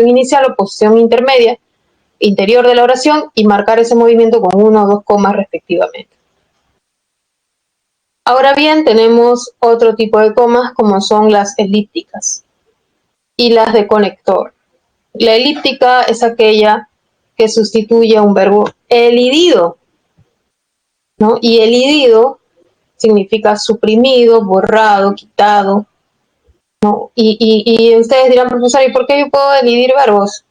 inicial o posición intermedia, interior de la oración, y marcar ese movimiento con 1 o 2 comas respectivamente. Ahora bien, tenemos otro tipo de comas como son las elípticas y las de conector. La elíptica es aquella que sustituye a un verbo elidido, ¿no? Y elidido significa suprimido, borrado, quitado, ¿no? Y ustedes dirán, profesor, ¿y por qué yo puedo elidir verbos?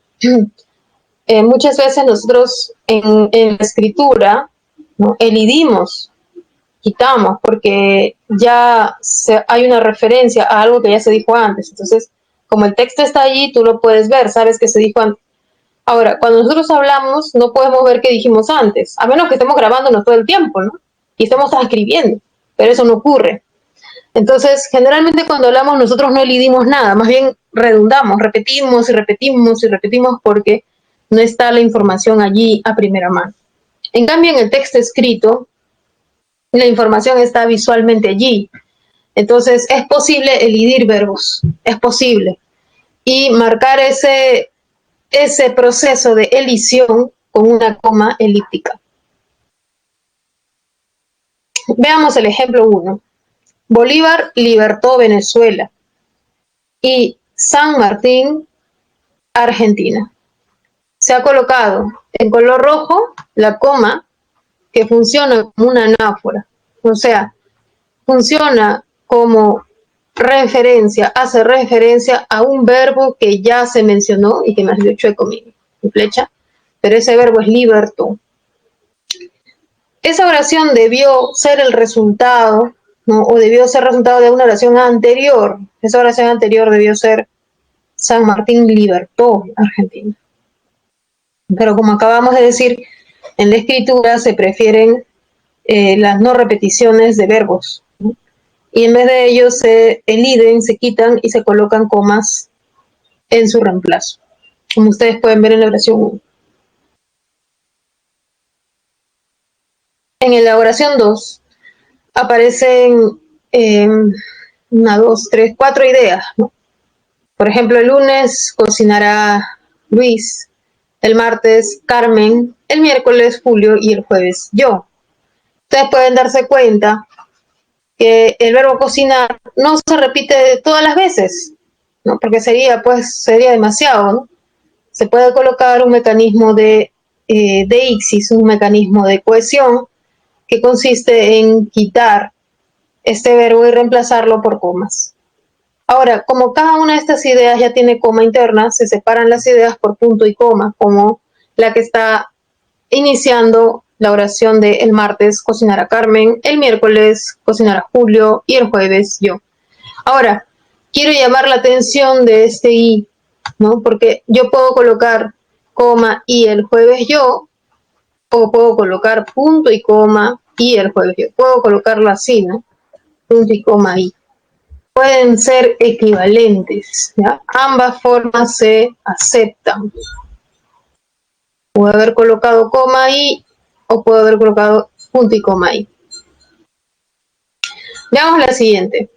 Muchas veces nosotros en la escritura, ¿no?, elidimos, quitamos, porque ya hay una referencia a algo que ya se dijo antes. Entonces, como el texto está allí, tú lo puedes ver, sabes que se dijo antes. Ahora, cuando nosotros hablamos, no podemos ver qué dijimos antes, a menos que estemos grabándonos todo el tiempo, ¿no? Y estemos transcribiendo, pero eso no ocurre. Entonces, generalmente cuando hablamos nosotros no elidimos nada, más bien redundamos, repetimos y repetimos y repetimos porque no está la información allí a primera mano. En cambio, en el texto escrito, la información está visualmente allí. Entonces, es posible elidir verbos, es posible. Y marcar ese proceso de elisión con una coma elíptica. Veamos el ejemplo 1. Bolívar libertó Venezuela y San Martín, Argentina. Se ha colocado en color rojo la coma que funciona como una anáfora, o sea, funciona como referencia, hace referencia a un verbo que ya se mencionó y que me has dio chueco mi flecha, pero ese verbo es libertó. Esa oración debió ser el resultado, ¿no?, o debió ser resultado de una oración anterior. Esa oración anterior debió ser San Martín libertó Argentina. Pero como acabamos de decir, en la escritura se prefieren las no repeticiones de verbos, ¿no? Y en vez de ello se eliden, se quitan y se colocan comas en su reemplazo, como ustedes pueden ver en la oración 1. En la oración 2 aparecen 1, 2, 3, 4 ideas, ¿no? Por ejemplo, el lunes cocinará Luis, el martes Carmen, el miércoles Julio y el jueves yo. Ustedes pueden darse cuenta que el verbo cocinar no se repite todas las veces, ¿no?, porque sería demasiado, ¿no? Se puede colocar un mecanismo de ixis, un mecanismo de cohesión que consiste en quitar este verbo y reemplazarlo por comas. Ahora, como cada una de estas ideas ya tiene coma interna, se separan las ideas por punto y coma, como la que está iniciando la oración de el martes cocinará Carmen, el miércoles cocinará Julio y el jueves yo. Ahora, quiero llamar la atención de este y, ¿no?, porque yo puedo colocar coma y el jueves yo, o puedo colocar punto y coma y el jueves yo. Puedo colocarlo así, ¿no?, punto y coma y. Pueden ser equivalentes, ¿ya? Ambas formas se aceptan. Puedo haber colocado coma ahí o puedo haber colocado punto y coma ahí. Veamos la siguiente.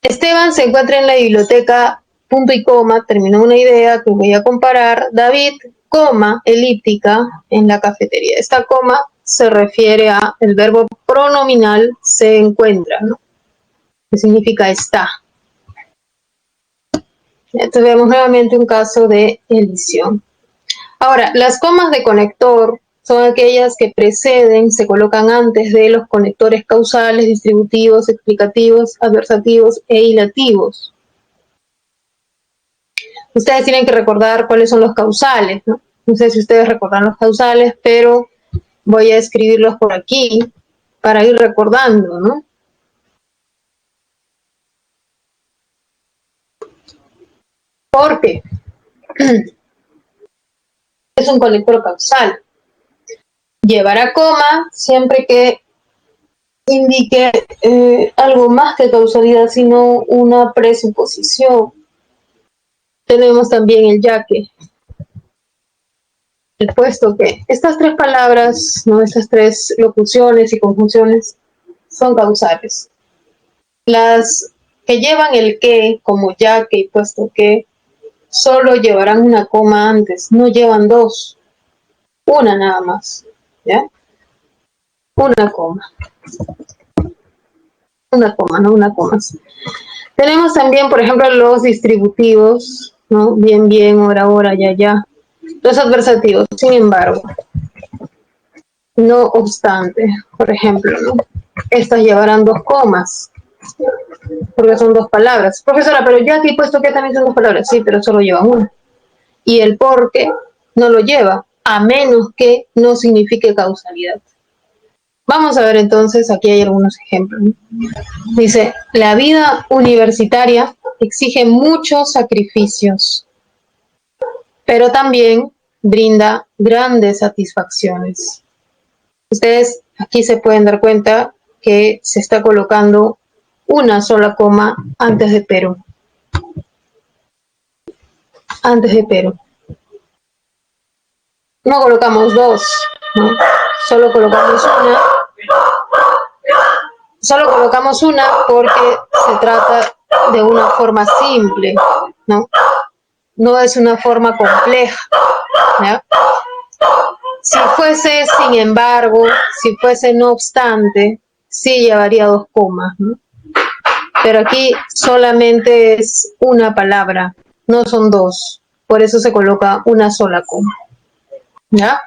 Esteban se encuentra en la biblioteca, punto y coma, terminó una idea que voy a comparar. David, coma, elíptica, en la cafetería. Esta coma se refiere a el verbo pronominal se encuentra, ¿no?, que significa está. Entonces vemos nuevamente un caso de elisión. Ahora, las comas de conector son aquellas que preceden, se colocan antes de los conectores causales, distributivos, explicativos, adversativos e hilativos. Ustedes tienen que recordar cuáles son los causales, ¿no? No sé si ustedes recordan los causales, pero voy a escribirlos por aquí para ir recordando, ¿no? Porque es un conector causal. Llevará coma siempre que indique algo más que causalidad, sino una presuposición. Tenemos también el ya que, el puesto que. Estas tres palabras, ¿no?, estas tres locuciones y conjunciones son causales. Las que llevan el que, como ya que y puesto que, solo llevarán una coma antes, no llevan dos, una nada más, ¿ya? Una coma, no una coma. Tenemos también, por ejemplo, los distributivos, ¿no? Bien, bien, hora, hora, ya, ya. Los adversativos, sin embargo, no obstante, por ejemplo, ¿no? Estas llevarán dos comas, porque son dos palabras. Profesora, pero ya aquí he puesto que también son dos palabras. Sí, pero solo llevan una. Y el porque no lo lleva, a menos que no signifique causalidad. Vamos a ver entonces, aquí hay algunos ejemplos. Dice, la vida universitaria exige muchos sacrificios, pero también brinda grandes satisfacciones. Ustedes aquí se pueden dar cuenta que se está colocando una sola coma antes de pero. Antes de pero. No colocamos dos, ¿no? Solo colocamos una. Solo colocamos una porque se trata de una forma simple, ¿no? No es una forma compleja, ¿ya? Si fuese, sin embargo, si fuese no obstante, sí llevaría dos comas, ¿no? Pero aquí solamente es una palabra, no son dos, por eso se coloca una sola coma, ¿ya?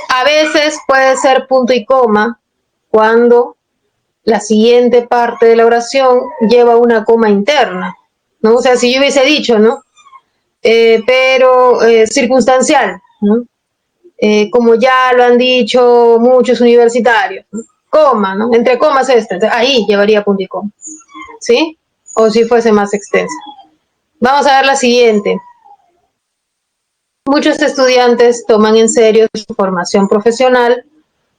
A veces puede ser punto y coma cuando la siguiente parte de la oración lleva una coma interna, ¿no? O sea, si yo hubiese dicho, ¿no? Pero circunstancial, ¿no? Como ya lo han dicho muchos universitarios, ¿no? Coma, ¿no? Entre comas ahí llevaría punto y coma, ¿sí? O si fuese más extensa. Vamos a ver la siguiente. Muchos estudiantes toman en serio su formación profesional,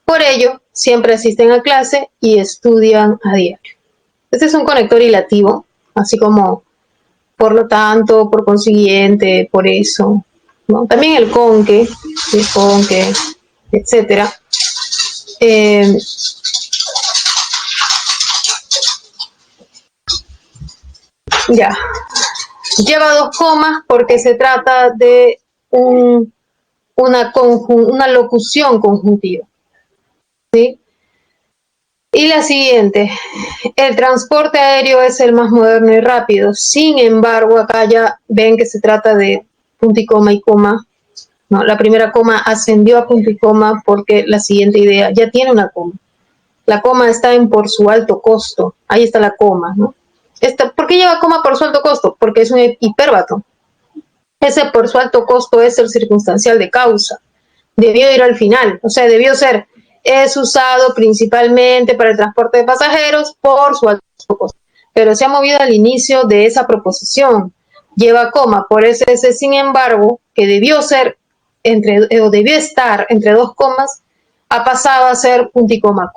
por ello siempre asisten a clase y estudian a diario. Este es un conector ilativo, así como por lo tanto, por consiguiente, por eso, ¿no? También el conque, etcétera. Ya. Lleva dos comas porque se trata de una locución conjuntiva, ¿sí? Y la siguiente, el transporte aéreo es el más moderno y rápido. Sin embargo, acá ya ven que se trata de punto y coma, ¿no? La primera coma ascendió a punto y coma porque la siguiente idea ya tiene una coma. La coma está en por su alto costo. Ahí está la coma, ¿no? ¿Por qué lleva coma por su alto costo? Porque es un hipérbato. Ese por su alto costo es el circunstancial de causa. Debió ir al final, o sea, debió ser, es usado principalmente para el transporte de pasajeros por su alto costo, pero se ha movido al inicio de esa proposición, lleva coma, por eso ese sin embargo, que debió ser o debió estar entre dos comas, ha pasado a ser punto y coma,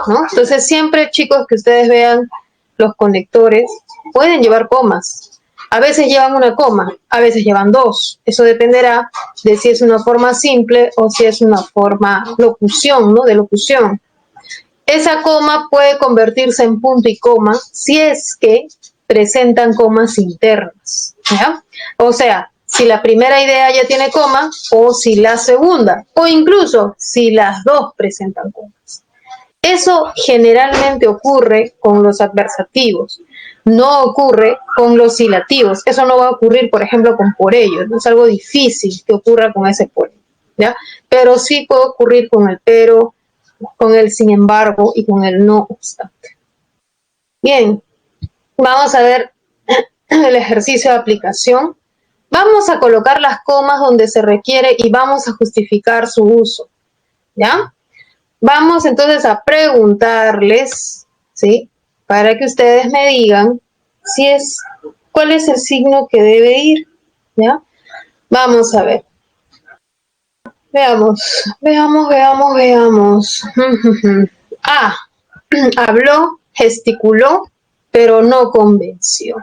¿no? Entonces siempre, chicos, que ustedes vean los conectores, pueden llevar comas. A veces llevan una coma, a veces llevan dos. Eso dependerá de si es una forma simple o si es una forma locución, ¿no? De locución. Esa coma puede convertirse en punto y coma si es que presentan comas internas, ¿ya? O sea, si la primera idea ya tiene coma o si la segunda, o incluso si las dos presentan comas. Eso generalmente ocurre con los adversativos, no ocurre con los silativos. Eso no va a ocurrir, por ejemplo, con por ello. Es algo difícil que ocurra con ese por ello, ¿ya? Pero sí puede ocurrir con el pero, con el sin embargo y con el no obstante. Bien, vamos a ver el ejercicio de aplicación. Vamos a colocar las comas donde se requiere y vamos a justificar su uso, ¿ya? Vamos entonces a preguntarles, ¿sí? Para que ustedes me digan cuál es el signo que debe ir, ¿ya? Vamos a ver. Veamos. Ah, habló, gesticuló, pero no convenció.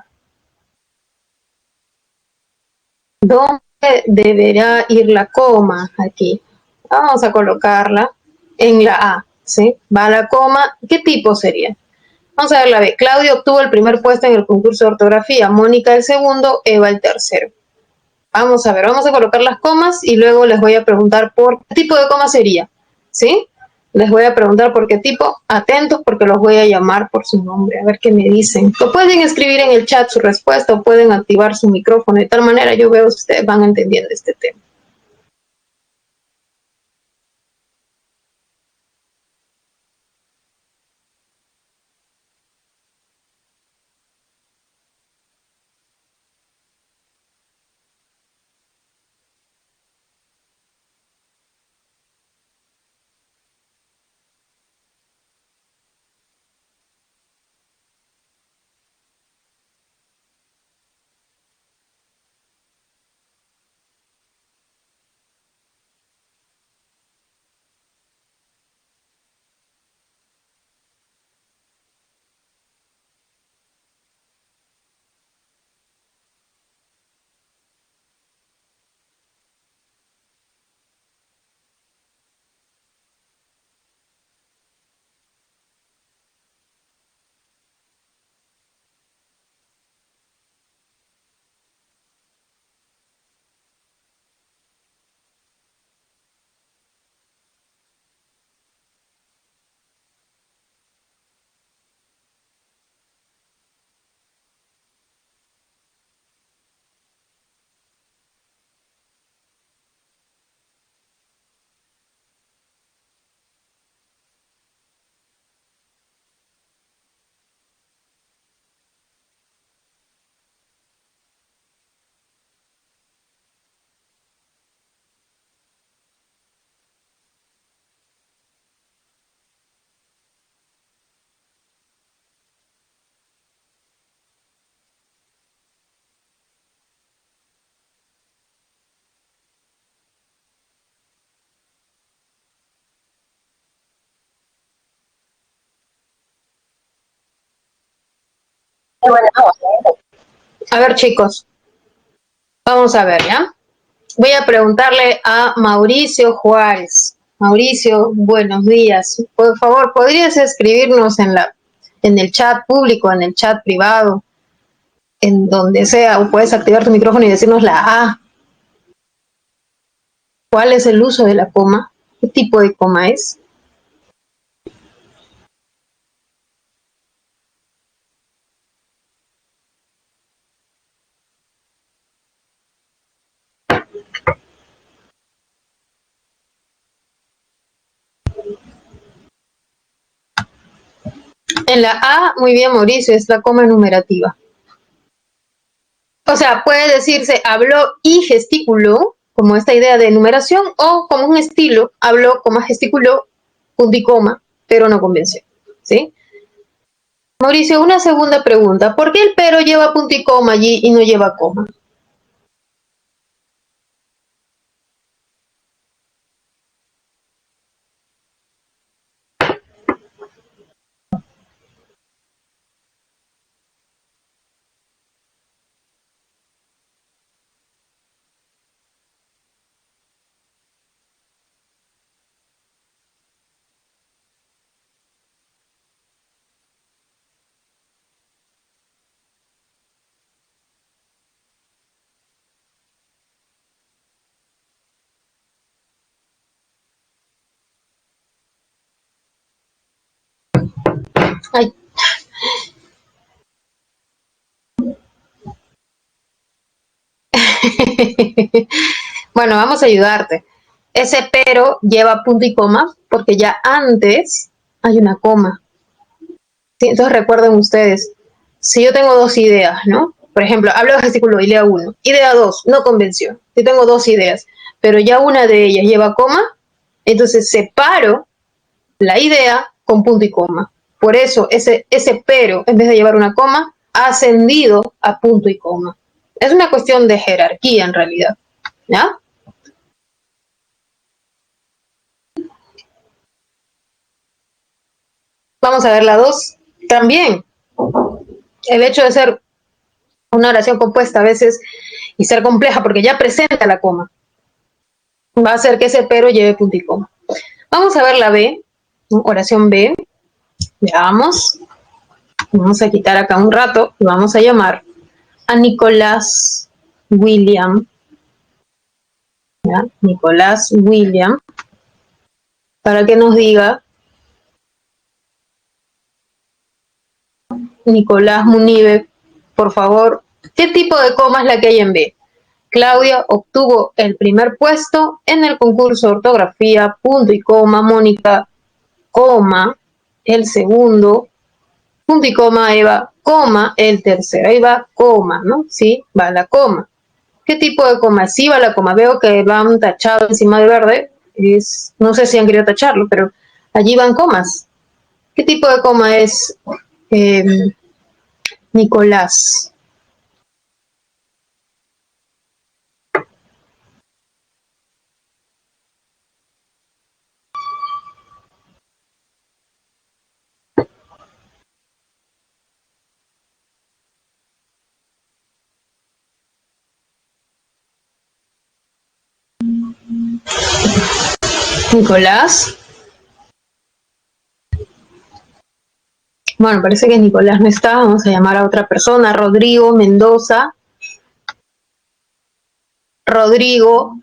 ¿Dónde deberá ir la coma? Aquí. Vamos a colocarla en la A, ¿sí? Va la coma. ¿Qué tipo sería? Vamos a ver la B. Claudia obtuvo el primer puesto en el concurso de ortografía, Mónica el segundo, Eva el tercero. Vamos a ver, vamos a colocar las comas y luego les voy a preguntar por qué tipo de coma sería, ¿sí? Les voy a preguntar por qué tipo, atentos porque los voy a llamar por su nombre, a ver qué me dicen. O pueden escribir en el chat su respuesta o pueden activar su micrófono, de tal manera yo veo si ustedes van entendiendo este tema. A ver chicos, vamos a ver, ¿ya? Voy a preguntarle a Mauricio Juárez. Mauricio, buenos días. Por favor, ¿podrías escribirnos en el chat público, en el chat privado, en donde sea, o puedes activar tu micrófono y decirnos la A? ¿Cuál es el uso de la coma? ¿Qué tipo de coma es? En la A, muy bien, Mauricio, es la coma enumerativa. O sea, puede decirse habló y gesticuló, como esta idea de enumeración, o como un estilo, habló, coma, gesticuló, punto y coma, pero no convenció, ¿sí? Mauricio, una segunda pregunta. ¿Por qué el pero lleva punto y coma allí y no lleva coma? Ay. Bueno, vamos a ayudarte. Ese pero lleva punto y coma porque ya antes hay una coma. ¿Sí? Entonces recuerden ustedes, si yo tengo dos ideas, ¿no? Por ejemplo, hablo de gesticuló, idea 1. Idea 2, no convenció. Yo tengo dos ideas, pero ya una de ellas lleva coma, entonces separo la idea con punto y coma. Por eso ese pero, en vez de llevar una coma, ha ascendido a punto y coma. Es una cuestión de jerarquía en realidad, ¿ya? Vamos a ver la 2. También, el hecho de ser una oración compuesta a veces y ser compleja porque ya presenta la coma, va a hacer que ese pero lleve punto y coma. Vamos a ver la B, ¿no? Oración B. Veamos. Vamos a quitar acá un rato y vamos a llamar a Nicolás William, ¿ya? Nicolás William, para que nos diga, Nicolás Munive, por favor, ¿qué tipo de coma es la que hay en B? Claudia obtuvo el primer puesto en el concurso de ortografía, punto y coma, Mónica, coma, el segundo, punto y coma, Eva, coma, el tercero, ahí va, coma, ¿no? Sí, va la coma. ¿Qué tipo de coma? Sí va la coma, veo que van tachado encima de verde, no sé si han querido tacharlo, pero allí van comas. ¿Qué tipo de coma es, eh, Nicolás? Nicolás. Bueno, parece que Nicolás no está, vamos a llamar a otra persona, Rodrigo Mendoza. Rodrigo,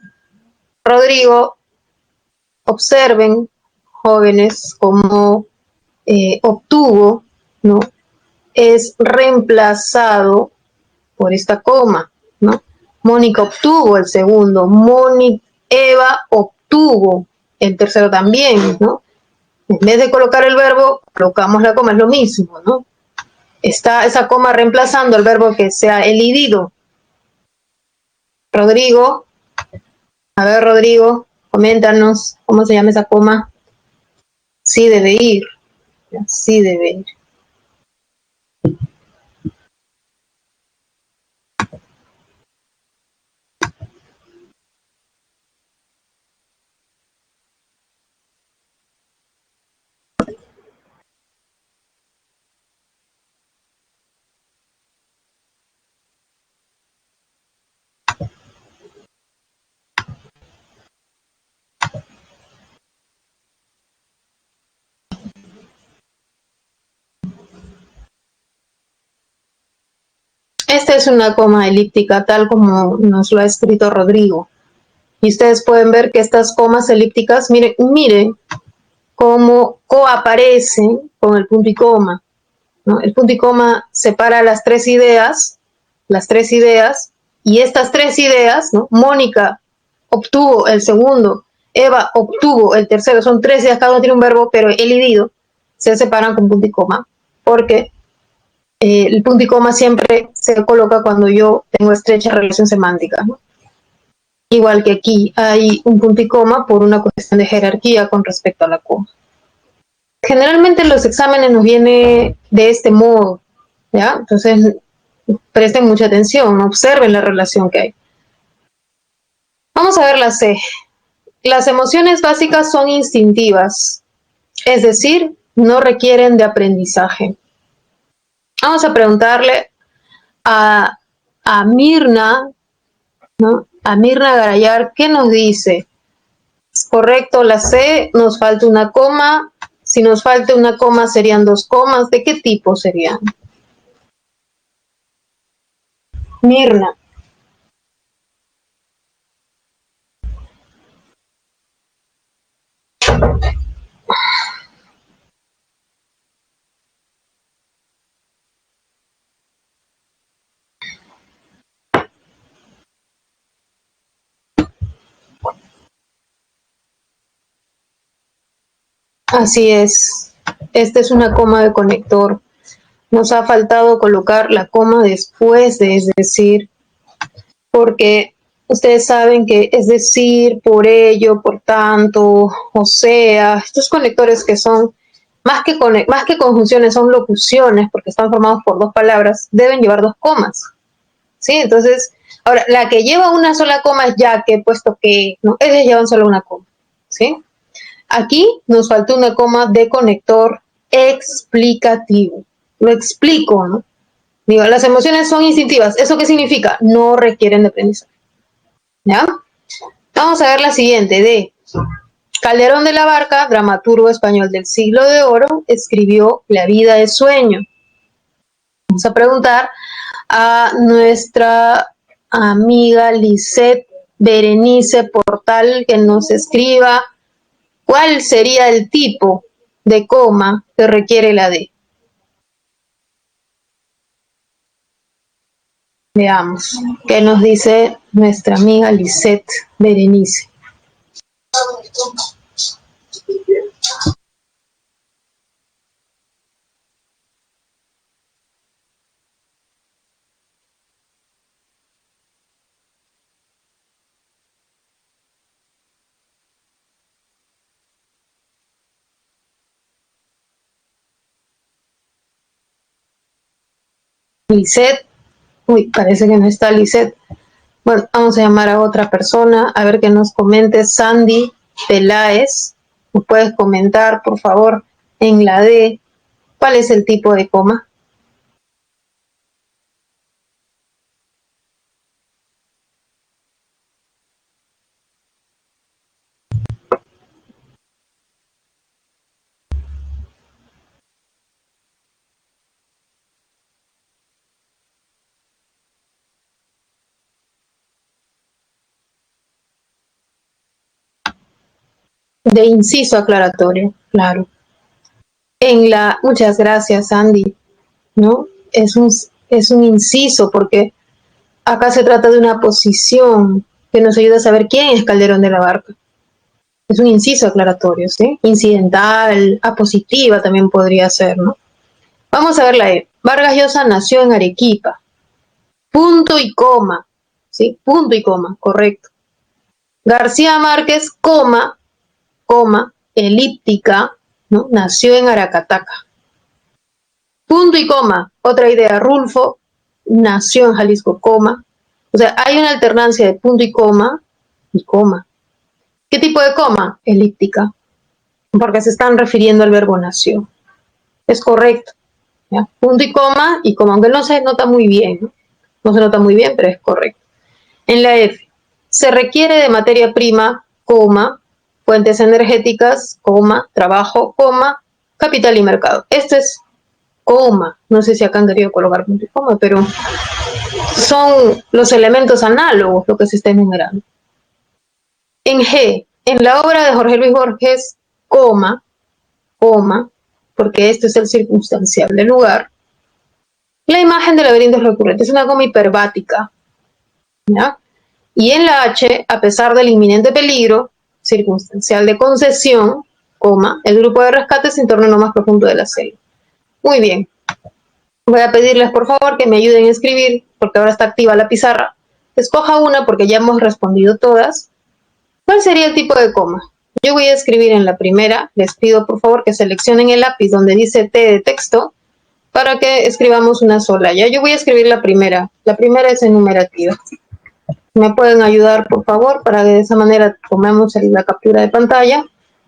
observen, jóvenes, cómo obtuvo, ¿no? Es reemplazado por esta coma, ¿no? Mónica obtuvo el segundo, Eva obtuvo el tercero también, ¿no? En vez de colocar el verbo, colocamos la coma, es lo mismo, ¿no? Está esa coma reemplazando el verbo que se ha elidido. Rodrigo, a ver, Rodrigo, coméntanos cómo se llama esa coma. Sí debe ir, sí debe ir. Esta es una coma elíptica tal como nos lo ha escrito Rodrigo. Y ustedes pueden ver que estas comas elípticas, miren cómo coaparecen con el punto y coma, ¿no? El punto y coma separa las tres ideas, y estas tres ideas, ¿no? Mónica obtuvo el segundo, Eva obtuvo el tercero, son tres ideas, cada uno tiene un verbo, pero elidido, se separan con punto y coma, porque el punto y coma siempre se coloca cuando yo tengo estrecha relación semántica, ¿no? Igual que aquí hay un punto y coma por una cuestión de jerarquía con respecto a la coma. Generalmente en los exámenes nos viene de este modo, ¿ya? Entonces, presten mucha atención, observen la relación que hay. Vamos a ver la C. Las emociones básicas son instintivas, es decir, no requieren de aprendizaje. Vamos a preguntarle a Mirna, ¿no? A Mirna Garayar, ¿qué nos dice? ¿Es correcto la C? ¿Nos falta una coma? Si nos falta una coma, serían dos comas. ¿De qué tipo serían? Mirna. Así es. Esta es una coma de conector. Nos ha faltado colocar la coma después de es decir, porque ustedes saben que es decir, por ello, por tanto, o sea, estos conectores que son más que conjunciones, son locuciones, porque están formados por dos palabras, deben llevar dos comas, ¿sí? Entonces, ahora, la que lleva una sola coma es ya que, puesto que, ¿no? Ellas llevan solo una coma, ¿sí? Aquí nos falta una coma de conector explicativo. Lo explico, ¿no? Digo, las emociones son instintivas. ¿Eso qué significa? No requieren de aprendizaje. ¿Ya? Vamos a ver la siguiente. De Calderón de la Barca, dramaturgo español del siglo de oro, escribió La vida es sueño. Vamos a preguntar a nuestra amiga Lisette Berenice Portal que nos escriba cuál sería el tipo de coma que requiere la D. Veamos qué nos dice nuestra amiga Lisette Berenice. Lisette, uy, parece que no está Lisette. Bueno, vamos a llamar a otra persona, a ver que nos comente. Sandy Peláez, ¿nos puedes comentar, por favor, en la D, cuál es el tipo de coma? De inciso aclaratorio, claro. Muchas gracias, Sandy, ¿no? Es un inciso porque acá se trata de una posición que nos ayuda a saber quién es Calderón de la Barca. Es un inciso aclaratorio, ¿sí? Incidental, apositiva también podría ser, ¿no? Vamos a ver la E. Vargas Llosa nació en Arequipa. Punto y coma, ¿sí? Punto y coma, correcto. García Márquez, coma, elíptica, ¿no? Nació en Aracataca. Punto y coma, otra idea. Rulfo nació en Jalisco, coma. O sea, hay una alternancia de punto y coma y coma. ¿Qué tipo de coma? Elíptica, porque se están refiriendo al verbo nació. Es correcto. ¿Ya? Punto y coma, aunque no se nota muy bien, ¿no? No se nota muy bien, pero es correcto. En la F, se requiere de materia prima, coma, fuentes energéticas, coma, trabajo, coma, capital y mercado. Esto es coma. No sé si acá han querido colocar punto y coma, pero son los elementos análogos lo que se está enumerando. En G, en la obra de Jorge Luis Borges, coma, porque esto es el circunstancial del lugar, la imagen del laberinto es recurrente, es una coma hiperbática, ¿ya? Y en la H, a pesar del inminente peligro, circunstancial de concesión, coma, el grupo de rescate se torna en lo más profundo de la selva. Muy bien. Voy a pedirles, por favor, que me ayuden a escribir, porque ahora está activa la pizarra. Escoja una, porque ya hemos respondido todas. ¿Cuál sería el tipo de coma? Yo voy a escribir en la primera. Les pido, por favor, que seleccionen el lápiz donde dice T de texto, para que escribamos una sola. Ya yo voy a escribir la primera. La primera es enumerativa. ¿Me pueden ayudar, por favor, para que de esa manera tomemos la captura de pantalla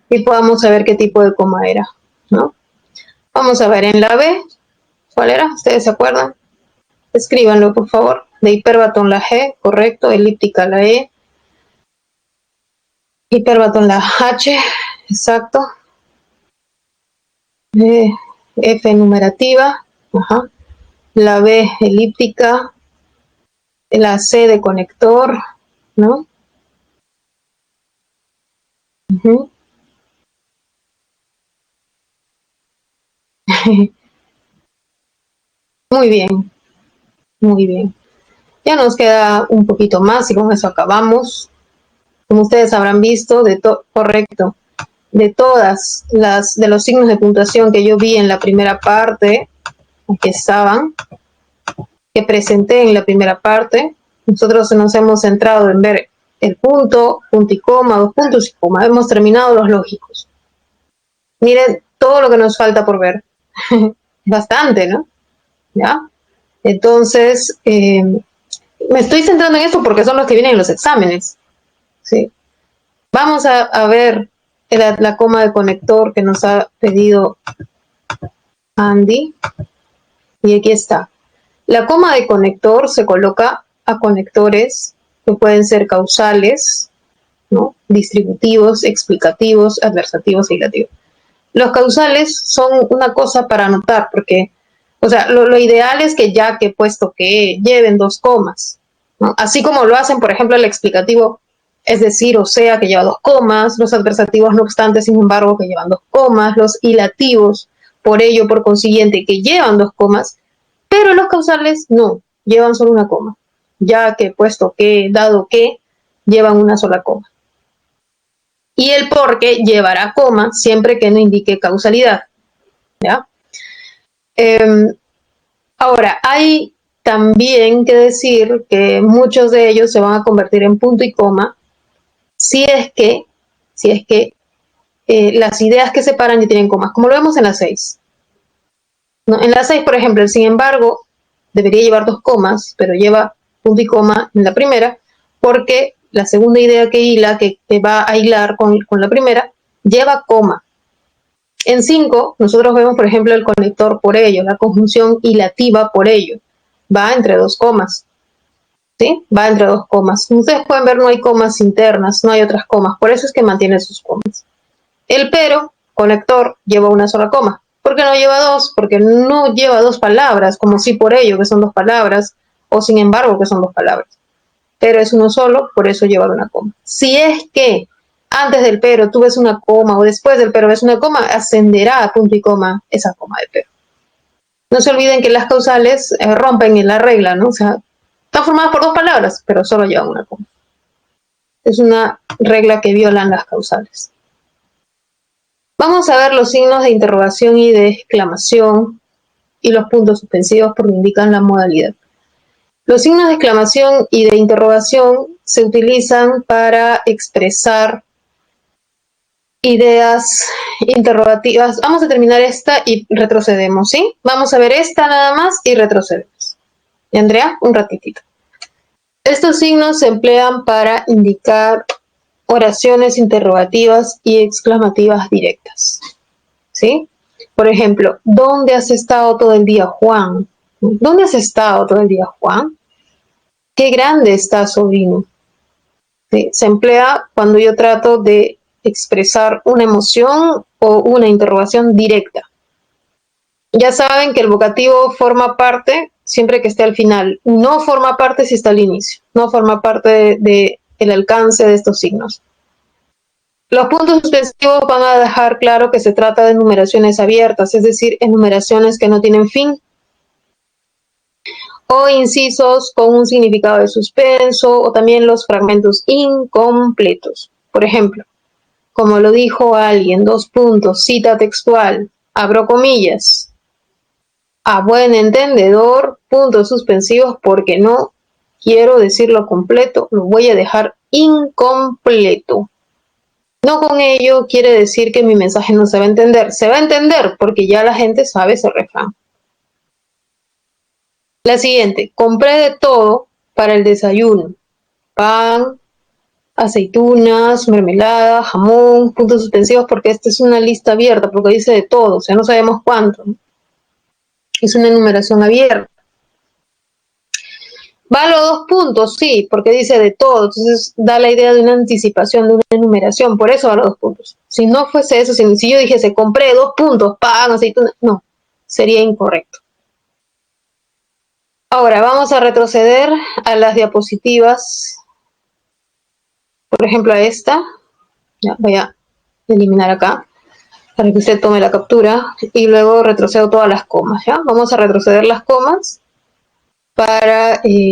y podamos saber qué tipo de coma era, ¿no? Vamos a ver en la B. ¿Cuál era? ¿Ustedes se acuerdan? Escríbanlo, por favor. De hiperbatón la G, correcto. Elíptica la E. Hiperbatón la H, exacto. F numerativa, ajá. La B elíptica. La C de conector, ¿no? Uh-huh. Muy bien, muy bien. Ya nos queda un poquito más y con eso acabamos. Como ustedes habrán visto, correcto, de los signos de puntuación que yo vi en la primera parte, que estaban, que presenté en la primera parte, nosotros nos hemos centrado en ver el punto y coma, dos puntos y coma. Hemos terminado los lógicos. Miren todo lo que nos falta por ver. Bastante, ¿no? ¿Ya? Entonces, me estoy centrando en esto porque son los que vienen en los exámenes. ¿Sí? Vamos a ver la coma de conector que nos ha pedido Andy. Y aquí está. La coma de conector se coloca a conectores que pueden ser causales, ¿no? Distributivos, explicativos, adversativos y ilativos. Los causales son una cosa para anotar porque O sea, lo ideal es que ya que puesto que lleven dos comas, ¿no? Así como lo hacen, por ejemplo, el explicativo, es decir, o sea, que lleva dos comas, los adversativos, no obstante, sin embargo, que llevan dos comas, los hilativos, por ello, por consiguiente, que llevan dos comas, pero los causales no, llevan solo una coma, ya que puesto que, dado que, llevan una sola coma. Y el porque llevará coma siempre que no indique causalidad, ¿ya? Ahora, hay también que decir que muchos de ellos se van a convertir en punto y coma si es que las ideas que separan ya tienen comas, como lo vemos en la 6. ¿No? En la 6, por ejemplo, el sin embargo debería llevar dos comas, pero lleva punto y coma en la primera, porque la segunda idea que hila, que va a hilar con la primera, lleva coma. En 5, nosotros vemos, por ejemplo, el conector por ello, la conjunción hilativa por ello. Va entre dos comas. ¿Sí? Va entre dos comas. Ustedes pueden ver, no hay comas internas, no hay otras comas. Por eso es que mantiene sus comas. El pero, conector, lleva una sola coma. ¿Por qué no lleva dos? Porque no lleva dos palabras, como sí por ello, que son dos palabras, o sin embargo, que son dos palabras. Pero es uno solo, por eso lleva una coma. Si es que antes del pero tú ves una coma o después del pero ves una coma, ascenderá a punto y coma esa coma de pero. No se olviden que las causales rompen en la regla, ¿no? O sea, están formadas por dos palabras, pero solo llevan una coma. Es una regla que violan las causales. Vamos a ver los signos de interrogación y de exclamación y los puntos suspensivos porque indican la modalidad. Los signos de exclamación y de interrogación se utilizan para expresar ideas interrogativas. Vamos a terminar esta y retrocedemos, ¿sí? Vamos a ver esta nada más y retrocedemos. Y Andrea, un ratitito. Estos signos se emplean para indicar oraciones interrogativas y exclamativas directas, ¿sí? Por ejemplo, ¿dónde has estado todo el día, Juan? ¿Dónde has estado todo el día, Juan? ¿Qué grande está, sobrino? ¿Sí? Se emplea cuando yo trato de expresar una emoción o una interrogación directa. Ya saben que el vocativo forma parte siempre que esté al final. No forma parte si está al inicio. No forma parte del alcance de estos signos. Los puntos suspensivos van a dejar claro que se trata de enumeraciones abiertas, es decir, enumeraciones que no tienen fin, o incisos con un significado de suspenso, o también los fragmentos incompletos. Por ejemplo, como lo dijo alguien, dos puntos, cita textual, abro comillas, a buen entendedor, puntos suspensivos, porque no quiero decirlo completo, lo voy a dejar incompleto. No con ello quiere decir que mi mensaje no se va a entender. Se va a entender porque ya la gente sabe ese refrán. La siguiente, compré de todo para el desayuno. Pan, aceitunas, mermelada, jamón, puntos suspensivos, porque esta es una lista abierta, porque dice de todo, o sea, no sabemos cuánto, ¿no? Es una enumeración abierta. Va a los dos puntos, sí, porque dice de todo, entonces da la idea de una anticipación, de una enumeración, por eso va a los dos puntos. Si no fuese eso, si yo dijese compré dos puntos, pan, aceituna, no, sería incorrecto. Ahora vamos a retroceder a las diapositivas, por ejemplo a esta, ya, voy a eliminar acá, para que usted tome la captura, y luego retrocedo todas las comas, ¿ya? Vamos a retroceder las comas.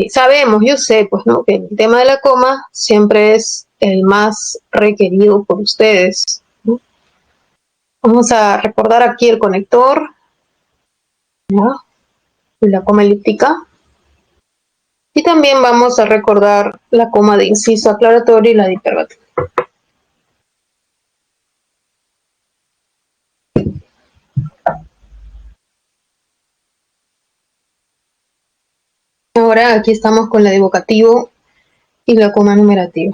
Sabemos, yo sé, pues, ¿no? Que el tema de la coma siempre es el más requerido por ustedes, ¿no? Vamos a recordar aquí el conector, ¿ya? La coma elíptica. Y también vamos a recordar la coma de inciso aclaratorio y la de hiperbatón. Ahora aquí estamos con la de vocativo y la coma numerativa.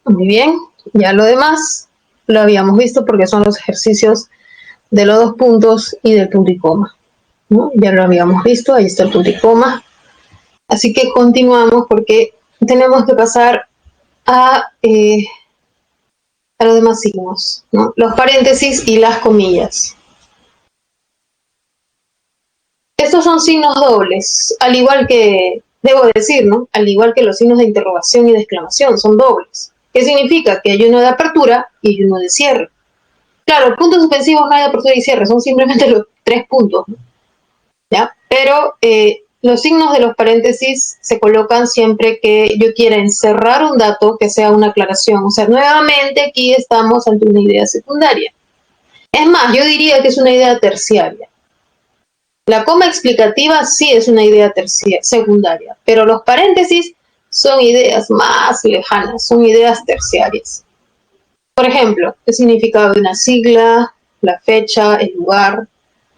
Muy bien, ya lo demás lo habíamos visto porque son los ejercicios de los dos puntos y del punto y coma, ¿no? Ya lo habíamos visto, ahí está el punto y coma. Así que continuamos porque tenemos que pasar a a los demás signos, ¿no? Los paréntesis y las comillas. Estos son signos dobles, al igual que, debo decir, ¿no? Al igual que los signos de interrogación y de exclamación, son dobles. ¿Qué significa? Que hay uno de apertura y hay uno de cierre. Claro, puntos suspensivos no hay de apertura y cierre, son simplemente los 3 puntos, ¿no? ¿Ya? Pero los signos de los paréntesis se colocan siempre que yo quiera encerrar un dato que sea una aclaración. O sea, nuevamente aquí estamos ante una idea secundaria. Es más, yo diría que es una idea terciaria. La coma explicativa sí es una idea secundaria, pero los paréntesis son ideas más lejanas, son ideas terciarias. Por ejemplo, el significado de una sigla, la fecha, el lugar,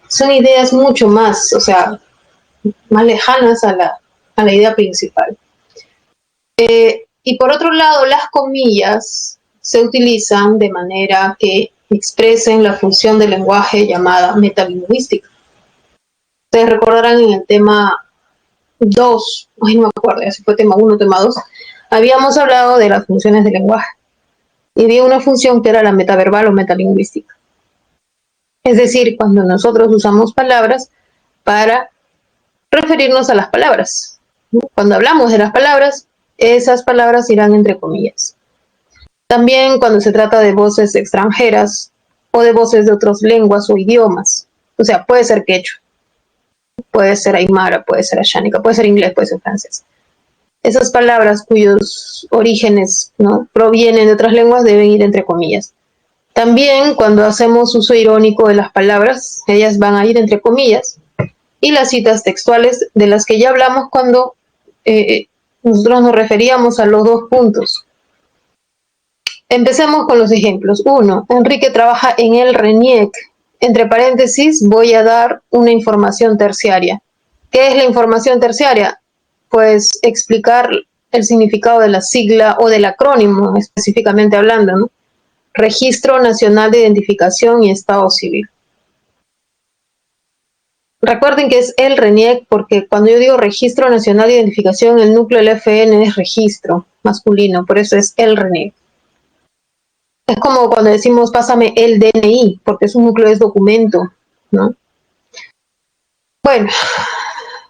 son ideas mucho más, o sea, más lejanas a la idea principal. Y por otro lado, las comillas se utilizan de manera que expresen la función del lenguaje llamada metalingüística. Ustedes recordarán en el tema 2, ay, no me acuerdo, ya si fue tema 1 o tema 2, habíamos hablado de las funciones del lenguaje. Y había una función que era la metaverbal o metalingüística. Es decir, cuando nosotros usamos palabras para referirnos a las palabras. Cuando hablamos de las palabras, esas palabras irán entre comillas. También cuando se trata de voces extranjeras o de voces de otras lenguas o idiomas. O sea, puede ser quechua, puede ser aymara, puede ser ashánica, puede ser inglés, puede ser francés. Esas palabras cuyos orígenes, ¿no?, provienen de otras lenguas deben ir entre comillas. También cuando hacemos uso irónico de las palabras, ellas van a ir entre comillas. Y las citas textuales de las que ya hablamos cuando nosotros nos referíamos a los 2 puntos. Empecemos con los ejemplos. 1. Enrique trabaja en el RENIEC. Entre paréntesis voy a dar una información terciaria. ¿Qué es la información terciaria? Pues explicar el significado de la sigla o del acrónimo, específicamente hablando, ¿no? Registro Nacional de Identificación y Estado Civil. Recuerden que es el RENIEC porque cuando yo digo Registro Nacional de Identificación, el núcleo del FN es registro masculino, por eso es el RENIEC. Es como cuando decimos pásame el DNI, porque su núcleo es documento, ¿no?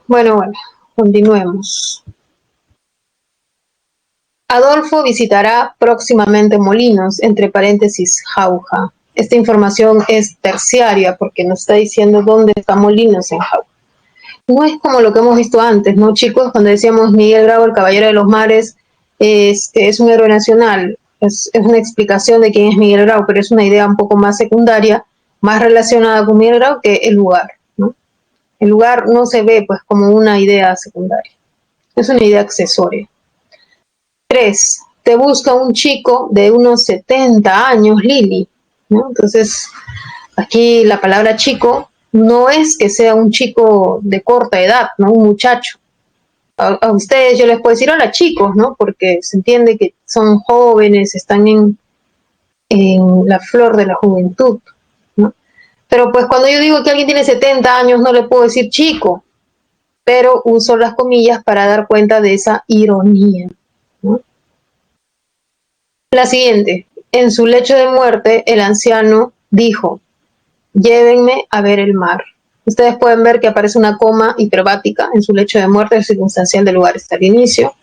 Bueno, continuemos. Adolfo visitará próximamente Molinos, entre paréntesis, Jauja. Esta información es terciaria porque nos está diciendo dónde está Molinos en Jauja. No es como lo que hemos visto antes, ¿no, chicos? Cuando decíamos Miguel Grau, el caballero de los mares, es un héroe nacional. Es una explicación de quién es Miguel Grau, pero es una idea un poco más secundaria, más relacionada con Miguel Grau que el lugar, ¿no? El lugar no se ve pues como una idea secundaria, es una idea accesoria. 3. Te busca un chico de unos 70 años, Lili, ¿no? Entonces, aquí la palabra chico no es que sea un chico de corta edad, ¿no? Un muchacho. A ustedes yo les puedo decir hola chicos, ¿no? Porque se entiende que son jóvenes, están en la flor de la juventud, ¿no? Pero pues cuando yo digo que alguien tiene 70 años no le puedo decir chico, pero uso las comillas para dar cuenta de esa ironía, ¿no? La siguiente. En su lecho de muerte, el anciano dijo, llévenme a ver el mar. Ustedes pueden ver que aparece una coma hiperbática en su lecho de muerte, el circunstancial del lugar está al inicio.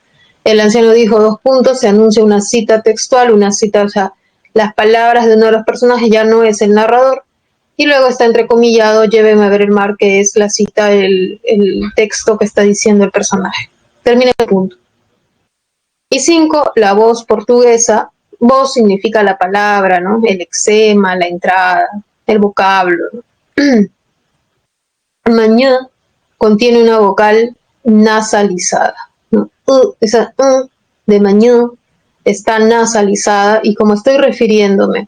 El anciano dijo 2 puntos, se anuncia una cita textual, una cita, o sea, las palabras de uno de los personajes ya no es el narrador. Y luego está entrecomillado, llévenme a ver el mar, que es la cita, el texto que está diciendo el personaje. Termina el punto. Y 5, la voz portuguesa. Voz significa la palabra, ¿no? El lexema, la entrada, el vocablo, ¿no? Mañana contiene una vocal nasalizada, ¿no? Esa de mañana está nasalizada y como estoy refiriéndome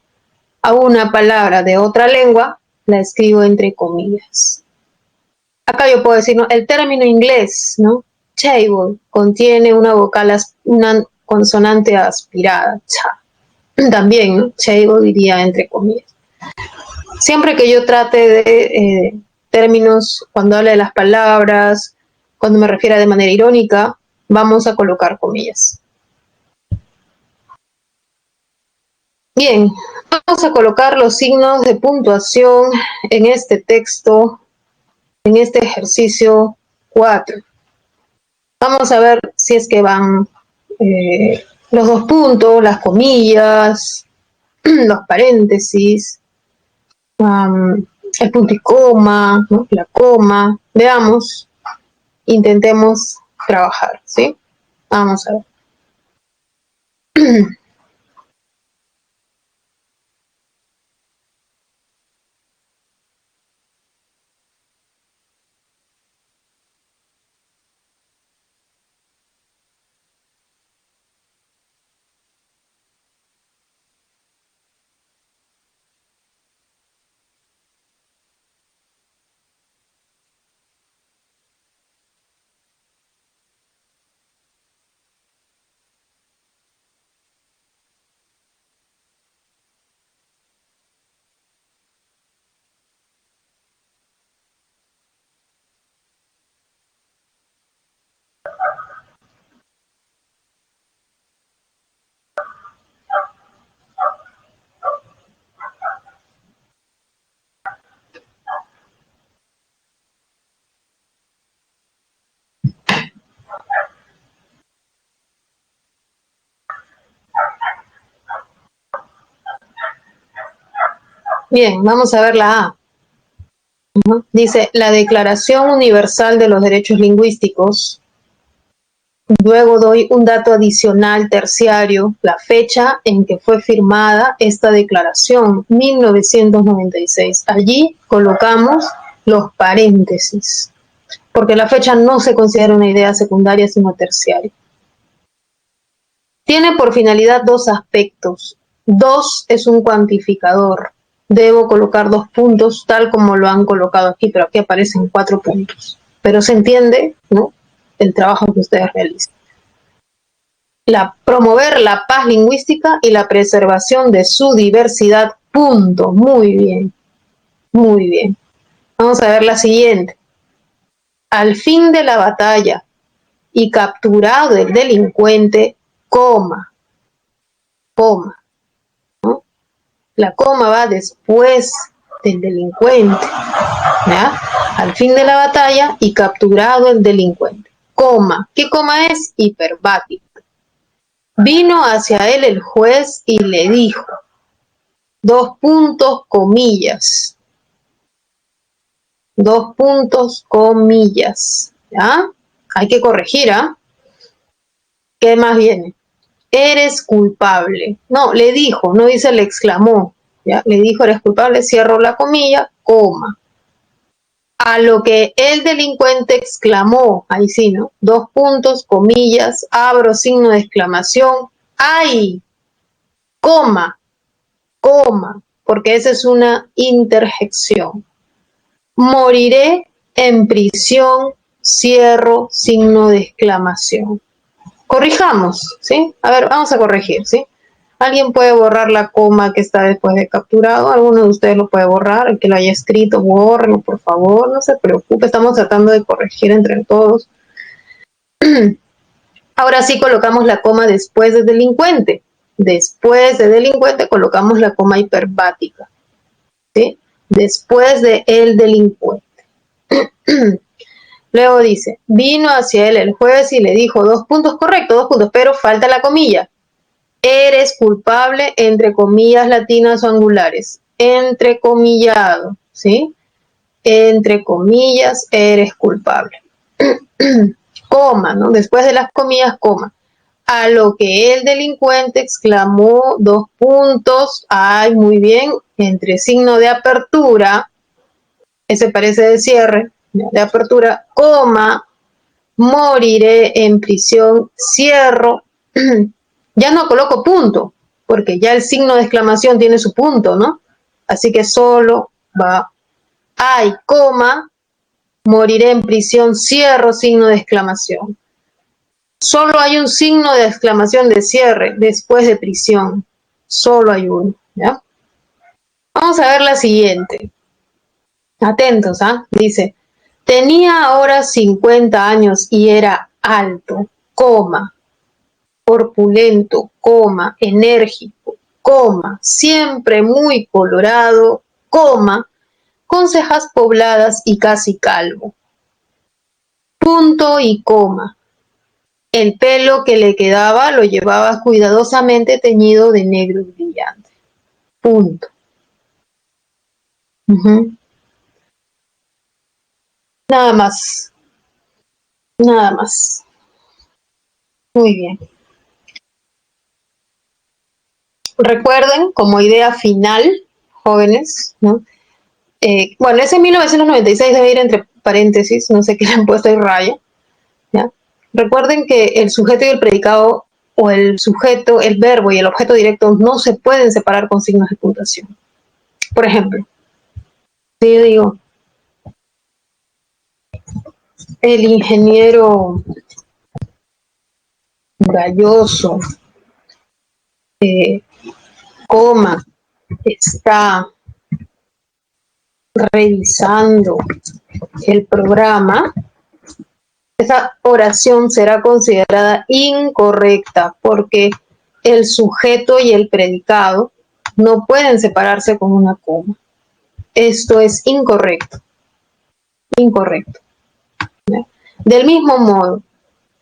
a una palabra de otra lengua, la escribo entre comillas. Acá yo puedo decir, ¿no?, el término inglés, ¿no? Table contiene una vocal, una consonante aspirada. También, ¿no? Table diría entre comillas. Siempre que yo trate de términos, cuando hable de las palabras, cuando me refiera de manera irónica, vamos a colocar comillas. Bien, vamos a colocar los signos de puntuación en este texto, en este ejercicio 4. Vamos a ver si es que van los dos puntos, las comillas, los paréntesis, el punto y coma, ¿no? La coma. Veamos, intentemos trabajar, ¿sí? Vamos a ver. Bien, vamos a ver la A. Dice, la Declaración Universal de los Derechos Lingüísticos. Luego doy un dato adicional terciario, la fecha en que fue firmada esta declaración, 1996. Allí colocamos los paréntesis, porque la fecha no se considera una idea secundaria, sino terciaria. Tiene por finalidad dos aspectos. 2 es un cuantificador. Debo colocar 2 puntos, tal como lo han colocado aquí, pero aquí aparecen 4 puntos. Pero se entiende, ¿no?, el trabajo que ustedes realizan. Promover la paz lingüística y la preservación de su diversidad. Punto. Muy bien. Muy bien. Vamos a ver la siguiente. Al fin de la batalla y capturado el delincuente, coma, coma, ¿no? La coma va después del delincuente, ¿ya? Al fin de la batalla y capturado el delincuente, coma. ¿Qué coma es? Hiperbática. Vino hacia él el juez y le dijo, 2 puntos, comillas, 2 puntos, comillas, ¿ya? Hay que corregir, ¿ah? ¿Qué más viene? Eres culpable. No, le dijo, no dice le exclamó, ¿ya? Le dijo, eres culpable, cierro la comilla, coma. A lo que el delincuente exclamó, ahí sí, ¿no? 2 puntos, comillas, abro signo de exclamación, ¡ay! Coma, coma, porque esa es una interjección. Moriré en prisión, cierro signo de exclamación. Corrijamos, ¿sí? A ver, vamos a corregir, ¿sí? ¿Alguien puede borrar la coma que está después de capturado? ¿Alguno de ustedes lo puede borrar? El que lo haya escrito, bórrelo, por favor, no se preocupe, estamos tratando de corregir entre todos. Ahora sí colocamos la coma después de delincuente. Después de delincuente colocamos la coma hiperbática, ¿sí? Después de el delincuente. Luego dice, vino hacia él el juez y le dijo, 2 puntos, correcto, 2 puntos, pero falta la comilla. Eres culpable, entre comillas latinas o angulares, entrecomillado, ¿sí? Entre comillas, eres culpable. Coma, ¿no? Después de las comillas, coma. A lo que el delincuente exclamó, 2 puntos, ay, muy bien, entre signo de apertura, ese parece de cierre, de apertura, coma, moriré en prisión, cierro, ya no coloco punto, porque ya el signo de exclamación tiene su punto, ¿no? Así que solo va, ay, coma, moriré en prisión, cierro, signo de exclamación. Solo hay un signo de exclamación de cierre después de prisión, solo hay uno, ¿ya? Vamos a ver la siguiente. Atentos, ¿ah? Dice, tenía ahora 50 años y era alto, coma, corpulento, coma, enérgico, coma, siempre muy colorado, coma, con cejas pobladas y casi calvo. Punto y coma. El pelo que le quedaba lo llevaba cuidadosamente teñido de negro brillante. Punto. Nada más. Nada más. Muy bien. Recuerden, como idea final, jóvenes, ¿no? Bueno, ese 1996 debe ir entre paréntesis, no sé qué le han puesto ahí raya. ¿Ya? Recuerden que el sujeto y el predicado, o el sujeto, el verbo y el objeto directo no se pueden separar con signos de puntuación. Por ejemplo, si yo digo, el ingeniero Galloso, coma, está revisando el programa, esa oración será considerada incorrecta porque el sujeto y el predicado no pueden separarse con una coma. Esto es incorrecto. Incorrecto. Del mismo modo,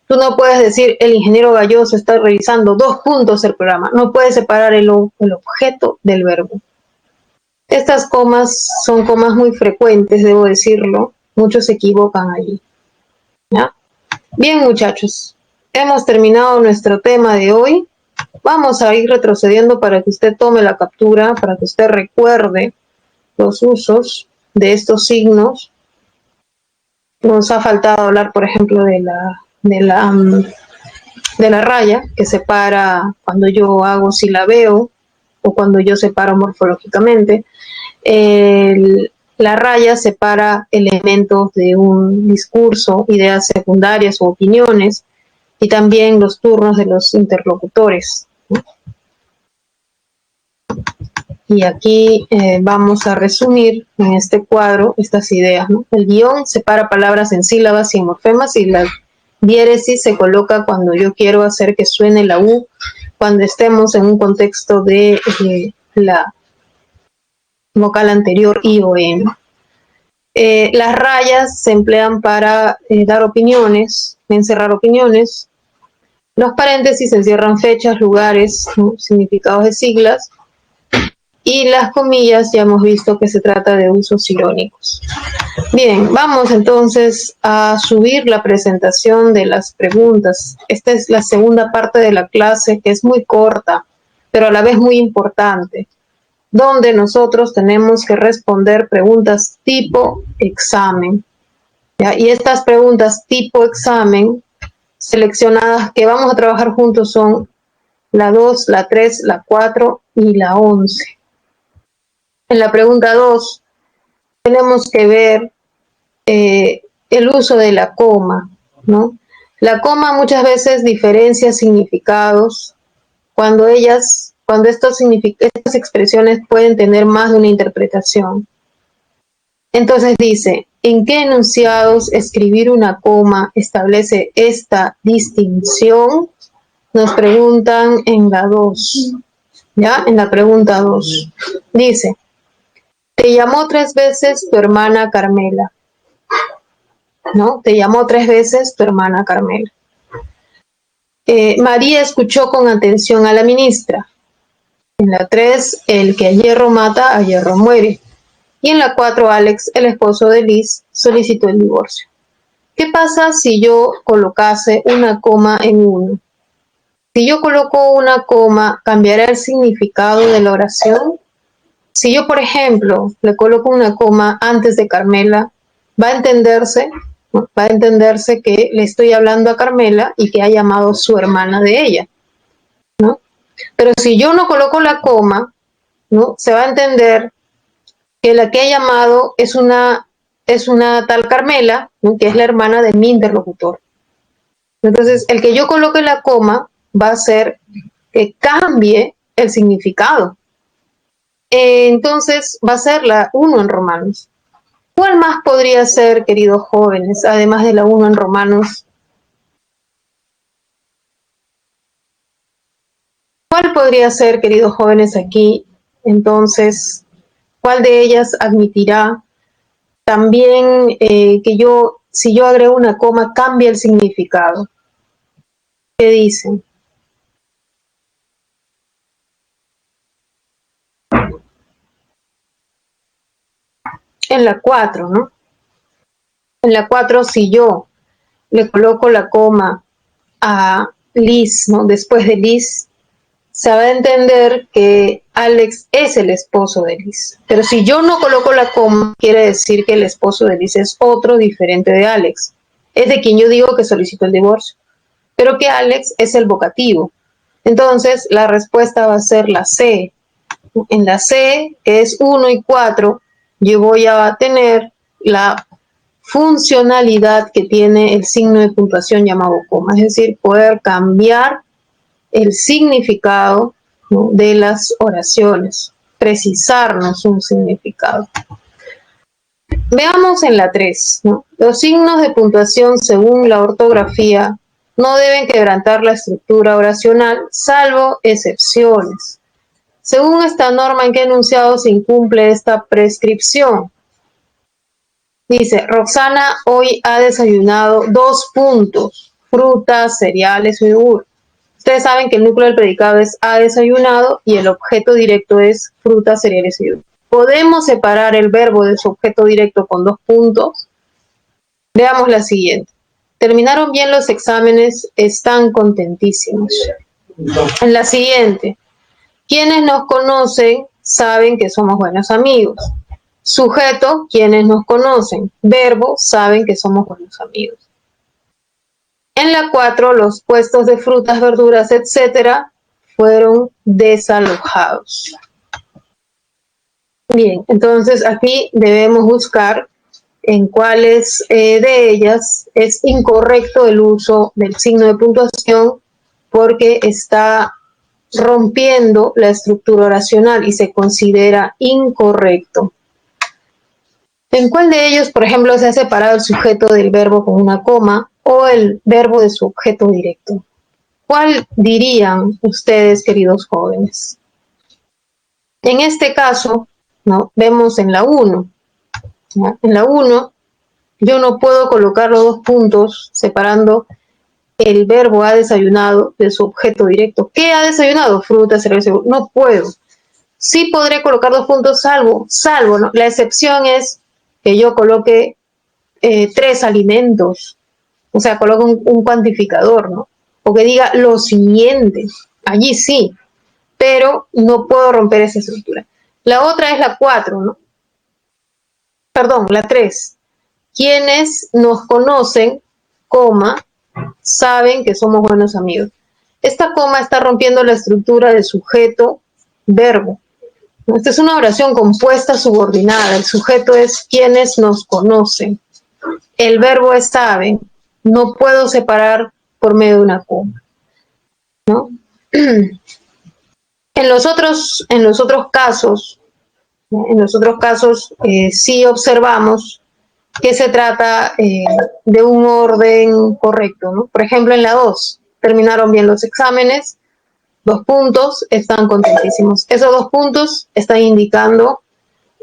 tú no puedes decir el ingeniero Galloso está revisando 2 puntos del programa. No puedes separar el objeto del verbo. Estas comas son comas muy frecuentes, debo decirlo. Muchos se equivocan allí. ¿Ya? Bien, muchachos, hemos terminado nuestro tema de hoy. Vamos a ir retrocediendo para que usted tome la captura, para que usted recuerde los usos de estos signos. Nos ha faltado hablar, por ejemplo, de la raya que separa cuando yo hago silabeo o cuando yo separo morfológicamente. La raya separa elementos de un discurso, ideas secundarias o opiniones, y también los turnos de los interlocutores. Y aquí vamos a resumir en este cuadro estas ideas, ¿no? El guión separa palabras en sílabas y en morfemas, y la diéresis se coloca cuando yo quiero hacer que suene la U, cuando estemos en un contexto de la vocal anterior I o N. Las rayas se emplean para dar opiniones, encerrar opiniones. Los paréntesis encierran fechas, lugares, ¿no? Significados de siglas. Y las comillas ya hemos visto que se trata de usos irónicos. Bien, vamos entonces a subir la presentación de las preguntas. Esta es la segunda parte de la clase, que es muy corta, pero a la vez muy importante, donde nosotros tenemos que responder preguntas tipo examen. ¿Ya? Y estas preguntas tipo examen seleccionadas que vamos a trabajar juntos son la 2, la 3, la 4 y la 11. En la pregunta 2 tenemos que ver el uso de la coma, ¿no? La coma muchas veces diferencia significados cuando estas expresiones pueden tener más de una interpretación. Entonces dice, ¿en qué enunciados escribir una coma establece esta distinción? Nos preguntan en la 2, ¿ya? En la pregunta 2. Dice, te llamó 3 veces tu hermana Carmela, ¿no? Te llamó 3 veces tu hermana Carmela. María escuchó con atención a la ministra. En la 3, el que a hierro mata, a hierro muere. Y en la 4, Alex, el esposo de Liz, solicitó el divorcio. ¿Qué pasa si yo colocase una coma en 1? Si yo coloco una coma, ¿cambiará el significado de la oración? Si yo, por ejemplo, le coloco una coma antes de Carmela, va a entenderse que le estoy hablando a Carmela y que ha llamado su hermana de ella, ¿no? Pero si yo no coloco la coma, ¿no? Se va a entender que la que ha llamado es una tal Carmela, ¿no? Que es la hermana de mi interlocutor. Entonces, el que yo coloque la coma va a hacer que cambie el significado. Entonces, va a ser la 1 en Romanos. ¿Cuál más podría ser, queridos jóvenes, además de la 1 en Romanos? ¿Cuál podría ser, queridos jóvenes, aquí? Entonces, ¿cuál de ellas admitirá también si yo agrego una coma, cambia el significado? ¿Qué dicen? En la 4, ¿no? En la 4, si yo le coloco la coma a Liz, ¿no? Después de Liz, se va a entender que Alex es el esposo de Liz. Pero si yo no coloco la coma, quiere decir que el esposo de Liz es otro diferente de Alex. Es de quien yo digo que solicitó el divorcio, pero que Alex es el vocativo. Entonces, la respuesta va a ser la C. En la C, que es 1 y 4, yo voy a tener la funcionalidad que tiene el signo de puntuación llamado coma, es decir, poder cambiar el significado, ¿no?, de las oraciones, precisarnos un significado. Veamos en la 3, ¿no? Los signos de puntuación según la ortografía no deben quebrantar la estructura oracional, salvo excepciones. Según esta norma, ¿en qué enunciado se incumple esta prescripción? Dice, Roxana hoy ha desayunado 2 puntos, frutas, cereales o yogur. Ustedes saben que el núcleo del predicado es ha desayunado y el objeto directo es frutas, cereales y yogur. ¿Podemos separar el verbo de su objeto directo con 2 puntos? Veamos la siguiente. Terminaron bien los exámenes, están contentísimos. En la siguiente. Quienes nos conocen saben que somos buenos amigos. Sujeto, quienes nos conocen. Verbo, saben que somos buenos amigos. En la 4, los puestos de frutas, verduras, etcétera, fueron desalojados. Bien, entonces aquí debemos buscar en cuáles de ellas es incorrecto el uso del signo de puntuación porque está rompiendo la estructura oracional y se considera incorrecto. ¿En cuál de ellos, por ejemplo, se ha separado el sujeto del verbo con una coma o el verbo de su objeto directo? ¿Cuál dirían ustedes, queridos jóvenes? En este caso, ¿no?, vemos en la 1. ¿no? En la 1, yo no puedo colocar los 2 puntos separando el verbo ha desayunado de su objeto directo. ¿Qué ha desayunado? Frutas, cereales, no puedo. Sí podré colocar 2 puntos salvo, ¿no? La excepción es que yo coloque 3 alimentos, o sea, coloque un cuantificador, ¿no? O que diga lo siguiente, allí sí, pero no puedo romper esa estructura. La otra es la 4, ¿no? Perdón, la 3. Quienes nos conocen, coma, saben que somos buenos amigos. Esta coma está rompiendo la estructura de sujeto-verbo. Esta es una oración compuesta subordinada. El sujeto es quienes nos conocen. El verbo es saben. No puedo separar por medio de una coma, ¿no? En los otros casos, sí observamos que se trata de un orden correcto, ¿no? Por ejemplo, en la 2, terminaron bien los exámenes, 2 puntos, están contentísimos. Esos 2 puntos están indicando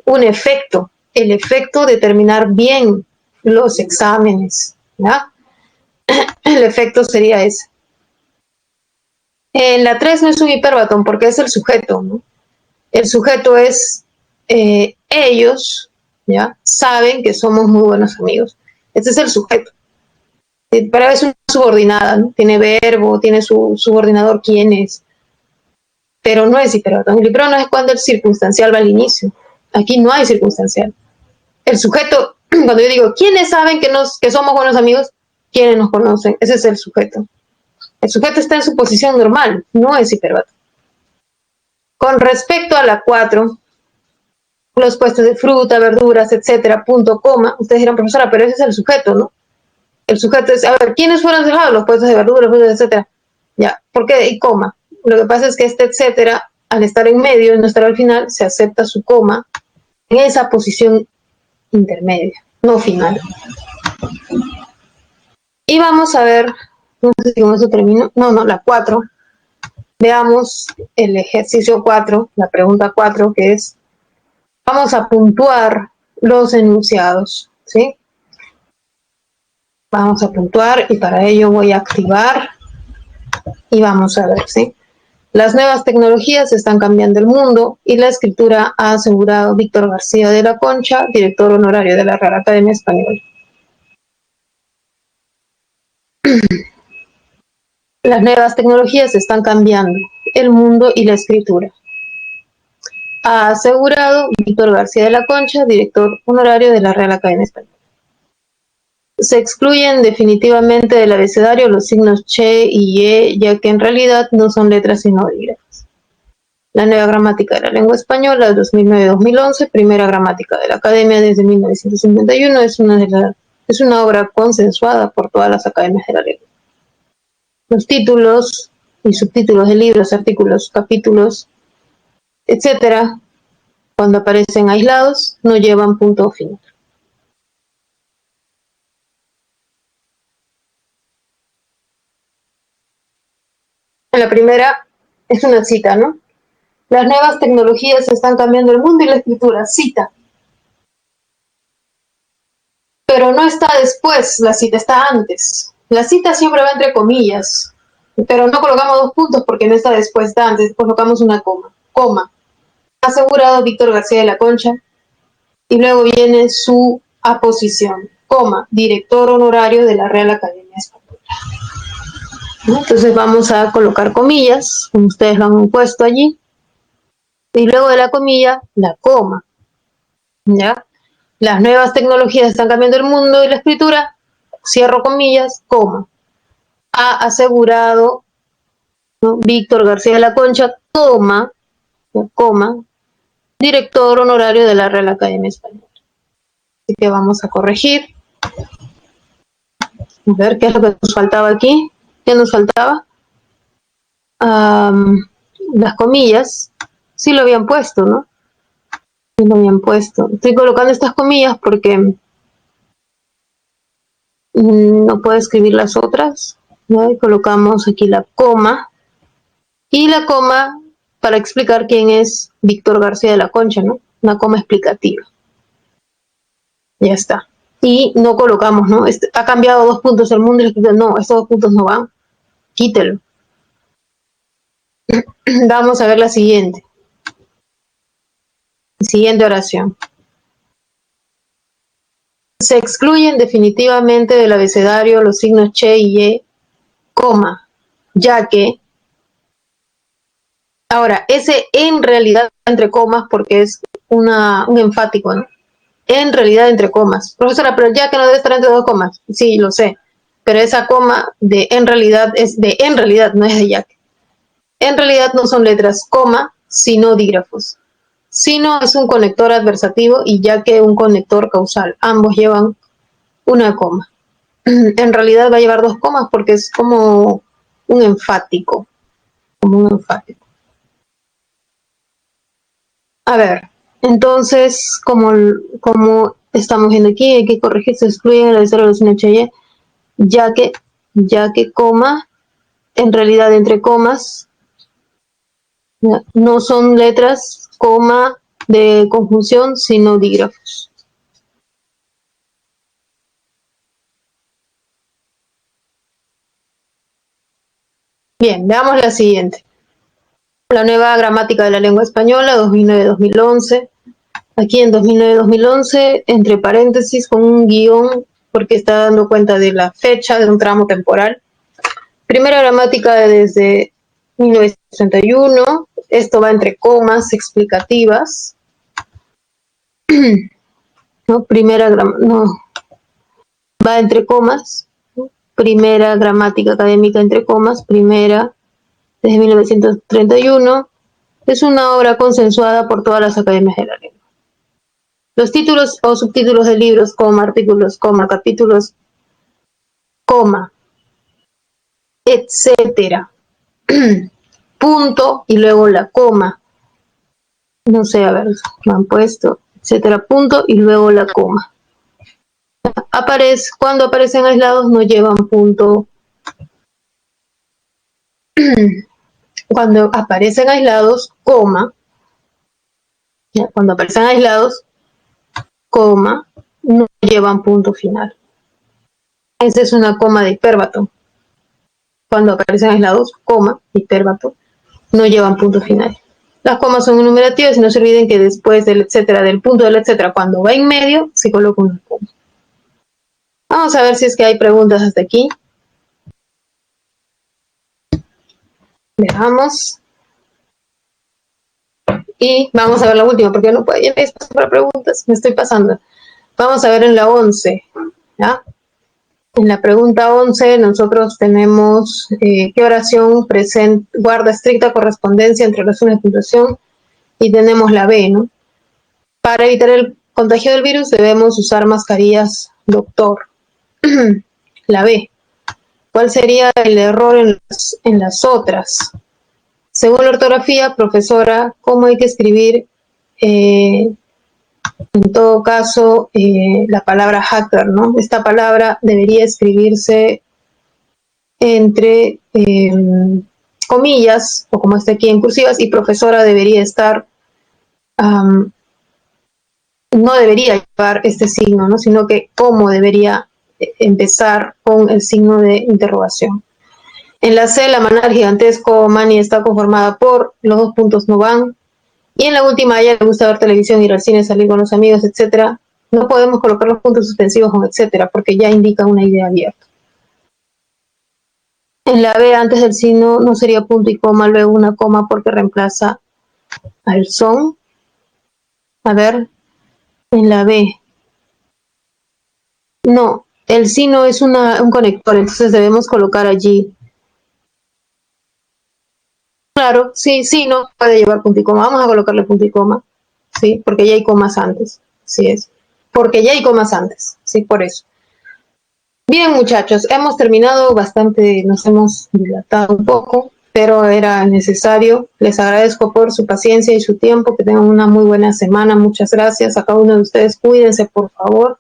un efecto, el efecto de terminar bien los exámenes, ¿ya? El efecto sería ese. En la 3 no es un hiperbatón porque es el sujeto, ¿no? El sujeto es ellos, ¿ya? Saben que somos muy buenos amigos. Este es el sujeto. Pero es una subordinada, ¿no? Tiene verbo, tiene su subordinador quién es. Pero no es hiperbatón. El hiperbatón es cuando el circunstancial va al inicio. Aquí no hay circunstancial. El sujeto, cuando yo digo, ¿quiénes saben que somos buenos amigos? ¿Quiénes nos conocen? Ese es el sujeto. El sujeto está en su posición normal, no es hiperbatón. Con respecto a la 4, los puestos de fruta, verduras, etcétera, punto, coma, ustedes dirán, profesora, pero ese es el sujeto, ¿no? El sujeto es, a ver, ¿quiénes fueron dejados? Los puestos de verduras, frutas, etcétera. Ya, ¿por qué? Y coma. Lo que pasa es que este etcétera, al estar en medio y no estar al final, se acepta su coma en esa posición intermedia, no final. Y vamos a ver, no sé si con eso termino, no, la 4. veamos el ejercicio 4, la pregunta 4, que es, vamos a puntuar los enunciados, ¿sí? Vamos a puntuar y para ello voy a activar y vamos a ver, ¿sí? Las nuevas tecnologías están cambiando el mundo y la escritura, ha asegurado Víctor García de la Concha, director honorario de la Real Academia Española. Las nuevas tecnologías están cambiando el mundo y la escritura, ha asegurado Víctor García de la Concha, director honorario de la Real Academia Española. Se excluyen definitivamente del abecedario los signos che y ye, ya que en realidad no son letras sino dígrafos. La nueva gramática de la lengua española de 2009-2011, primera gramática de la Academia desde 1951, es una obra consensuada por todas las academias de la lengua. Los títulos y subtítulos de libros, artículos, capítulos, etcétera, cuando aparecen aislados, no llevan punto final. En la primera es una cita, ¿no? Las nuevas tecnologías están cambiando el mundo y la escritura, cita. Pero no está después, la cita está antes. La cita siempre va entre comillas, pero no colocamos dos puntos porque no está después, está antes, colocamos una coma. Coma. Ha asegurado Víctor García de la Concha, y luego viene su aposición, coma, director honorario de la Real Academia Española. Entonces vamos a colocar comillas, como ustedes lo han puesto allí, y luego de la comilla, la coma. ¿Ya? Las nuevas tecnologías están cambiando el mundo y la escritura, cierro comillas, coma. Ha asegurado, ¿no?, Víctor García de la Concha, coma, director honorario de la Real Academia Española. Así que vamos a corregir. A ver qué es lo que nos faltaba aquí. ¿Qué nos faltaba? Las comillas. Sí lo habían puesto, ¿no? Sí lo habían puesto. Estoy colocando estas comillas porque no puedo escribir las otras, ¿no? Y colocamos aquí la coma. Y la coma para explicar quién es Víctor García de la Concha, ¿no? Una coma explicativa. Ya está. Y no colocamos, ¿no? Ha cambiado 2 puntos el mundo y la escritura. No, estos 2 puntos no van. Quítelo. Vamos a ver la siguiente. Siguiente oración. Se excluyen definitivamente del abecedario los signos che y ye, coma, ya que, ahora, ese en realidad entre comas porque es un enfático, ¿no? En realidad entre comas. Profesora, pero ya que no debe estar entre 2 comas. Sí, lo sé. Pero esa coma de en realidad es de en realidad, no es de ya que. En realidad no son letras coma, sino dígrafos. Sino es un conector adversativo y ya que un conector causal. Ambos llevan una coma. En realidad va a llevar 2 comas porque es como un enfático. Como un enfático. A ver, entonces, como estamos viendo aquí, hay que corregir, se excluyen el abecedario de los signos che y ye, ya que coma, en realidad entre comas, no son letras, coma, de conjunción, sino dígrafos. Bien, veamos la siguiente. La nueva gramática de la lengua española, 2009-2011. Aquí en 2009-2011, entre paréntesis, con un guión, porque está dando cuenta de la fecha de un tramo temporal. Primera gramática desde 1961. Esto va entre comas explicativas. ¿No? Va entre comas. Primera gramática académica entre comas, primera desde 1931. Es una obra consensuada por todas las academias de la lengua. Los títulos o subtítulos de libros, coma, artículos, coma, capítulos, coma, etcétera. Punto y luego la coma. No sé, a ver, me han puesto, etcétera, punto y luego la coma. Cuando aparecen aislados no llevan punto. cuando aparecen aislados, coma, ¿ya? Cuando aparecen aislados, coma, no llevan punto final. Esa es una coma de hiperbato. Cuando aparecen aislados, coma, hiperbato, no llevan punto final. Las comas son enumerativas y no se olviden que después del etcétera, del punto del etcétera, cuando va en medio, se coloca una coma. Vamos a ver si es que hay preguntas hasta aquí. Veamos. Y vamos a ver la última, porque no puedo ir para preguntas, me estoy pasando. Vamos a ver en la 11, ¿ya? En la pregunta 11 nosotros tenemos qué oración guarda estricta correspondencia entre oraciones de puntuación, y tenemos la B, ¿no? Para evitar el contagio del virus debemos usar mascarillas, doctor. La B. ¿Cuál sería el error en las otras? Según la ortografía, profesora, ¿cómo hay que escribir en todo caso la palabra hacker, ¿no? Esta palabra debería escribirse entre comillas, o como está aquí en cursivas, y profesora debería estar, no debería llevar este signo, ¿no? Sino que cómo debería empezar con el signo de interrogación. En la C, la manada gigantesco Manny está conformada por los dos puntos no van. Y en la última, a ella le gusta ver televisión, ir al cine, salir con los amigos, etc. No podemos colocar los puntos suspensivos con etcétera, porque ya indica una idea abierta. En la B, antes del signo, no sería punto y coma, luego una coma porque reemplaza al son. A ver, en la B. No, el signo es un conector, entonces debemos colocar allí. Claro, sí, no puede llevar punto y coma. Vamos a colocarle punto y coma, ¿sí? Porque ya hay comas antes, sí es. Porque ya hay comas antes, sí, por eso. Bien, muchachos, hemos terminado bastante, nos hemos dilatado un poco, pero era necesario. Les agradezco por su paciencia y su tiempo, que tengan una muy buena semana. Muchas gracias a cada uno de ustedes. Cuídense, por favor.